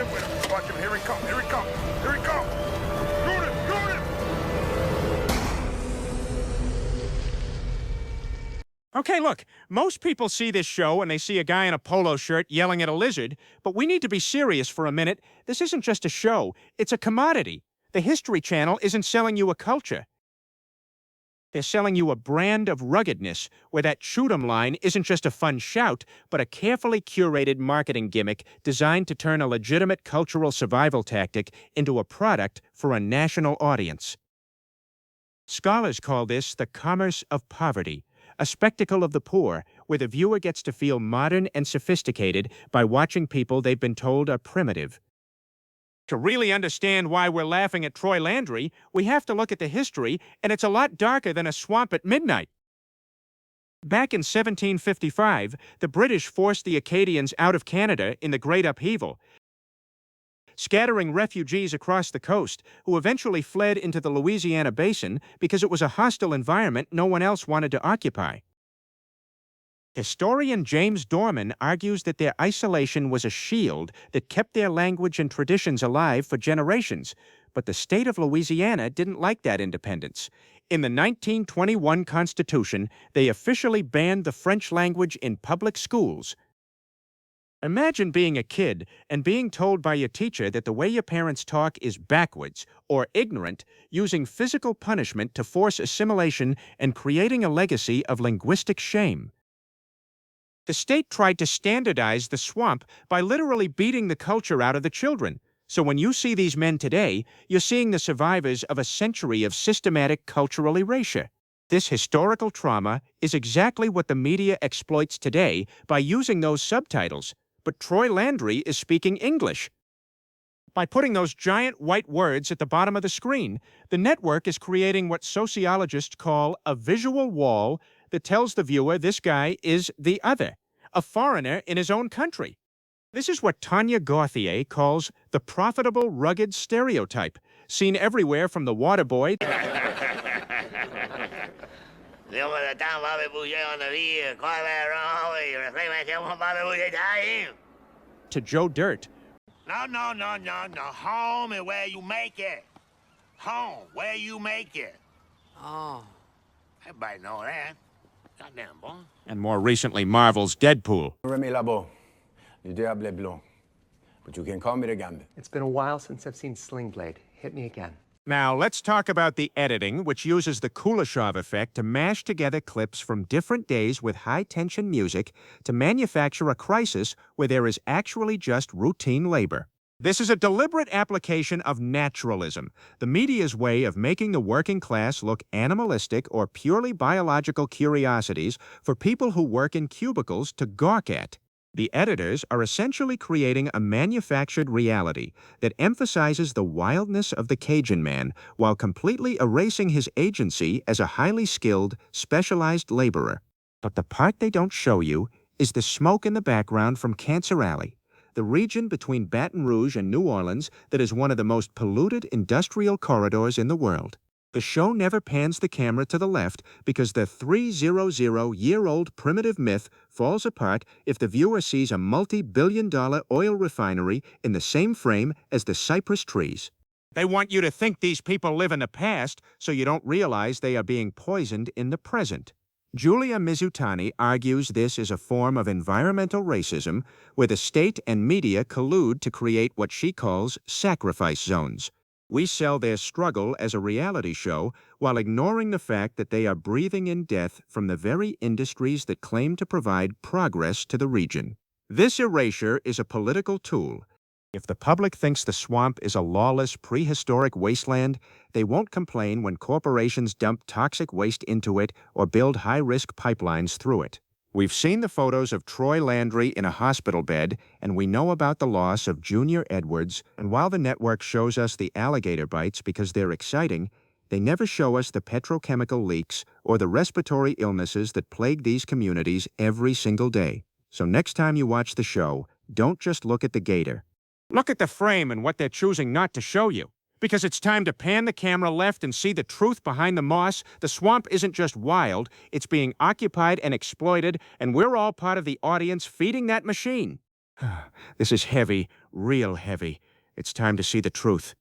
in with him. Watch him. Here he comes. Here he comes. Here he comes. Shoot him. Shoot him. Okay, look, most people see this show and they see a guy in a polo shirt yelling at a lizard, but we need to be serious for a minute. This isn't just a show, it's a commodity. The History Channel isn't selling you a culture. They're selling you a brand of ruggedness, where that shoot 'em line isn't just a fun shout, but a carefully curated marketing gimmick designed to turn a legitimate cultural survival tactic into a product for a national audience. Scholars call this the commerce of poverty, a spectacle of the poor, where the viewer gets to feel modern and sophisticated by watching people they've been told are primitive. To really understand why we're laughing at Troy Landry, we have to look at the history, and it's a lot darker than a swamp at midnight. Back in 1755, the British forced the Acadians out of Canada in the Great Upheaval, scattering refugees across the coast, who eventually fled into the Louisiana Basin because it was a hostile environment no one else wanted to occupy. Historian James Dorman argues that their isolation was a shield that kept their language and traditions alive for generations, but the state of Louisiana didn't like that independence. In the 1921 Constitution, they officially banned the French language in public schools. Imagine being a kid and being told by your teacher that the way your parents talk is backwards or ignorant, using physical punishment to force assimilation and creating a legacy of linguistic shame. The state tried to standardize the swamp by literally beating the culture out of the children. So when you see these men today, you're seeing the survivors of a century of systematic cultural erasure. This historical trauma is exactly what the media exploits today by using those subtitles. But Troy Landry is speaking English. By putting those giant white words at the bottom of the screen, the network is creating what sociologists call a visual wall that tells the viewer this guy is the other, a foreigner in his own country. This is what Tanya Gauthier calls the profitable rugged stereotype, seen everywhere from the water boy to Joe Dirt. No. Home is where you make it. Home, where you make it. Oh. Everybody know that. Goddamn, boy. And more recently, Marvel's Deadpool. Remy Labo, le diable blanc. But you can call me the Gambit. It's been a while since I've seen Sling Blade. Hit me again. Now, let's talk about the editing, which uses the Kuleshov effect to mash together clips from different days with high-tension music to manufacture a crisis where there is actually just routine labor. This is a deliberate application of naturalism, the media's way of making the working class look animalistic or purely biological curiosities for people who work in cubicles to gawk at. The editors are essentially creating a manufactured reality that emphasizes the wildness of the Cajun man while completely erasing his agency as a highly skilled, specialized laborer. But the part they don't show you is the smoke in the background from Cancer Alley, the region between Baton Rouge and New Orleans that is one of the most polluted industrial corridors in the world. The show never pans the camera to the left because the 300-year-old primitive myth falls apart if the viewer sees a multi-billion-dollar oil refinery in the same frame as the cypress trees. They want you to think these people live in the past so you don't realize they are being poisoned in the present. Julia Mizutani argues this is a form of environmental racism where the state and media collude to create what she calls sacrifice zones. We sell their struggle as a reality show while ignoring the fact that they are breathing in death from the very industries that claim to provide progress to the region. This erasure is a political tool. If the public thinks the swamp is a lawless, prehistoric wasteland, they won't complain when corporations dump toxic waste into it or build high-risk pipelines through it. We've seen the photos of Troy Landry in a hospital bed, and we know about the loss of Junior Edwards, and while the network shows us the alligator bites because they're exciting, they never show us the petrochemical leaks or the respiratory illnesses that plague these communities every single day. So next time you watch the show, don't just look at the gator. Look at the frame and what they're choosing not to show you. Because it's time to pan the camera left and see the truth behind the moss. The swamp isn't just wild, it's being occupied and exploited, and we're all part of the audience feeding that machine. This is heavy, real heavy. It's time to see the truth.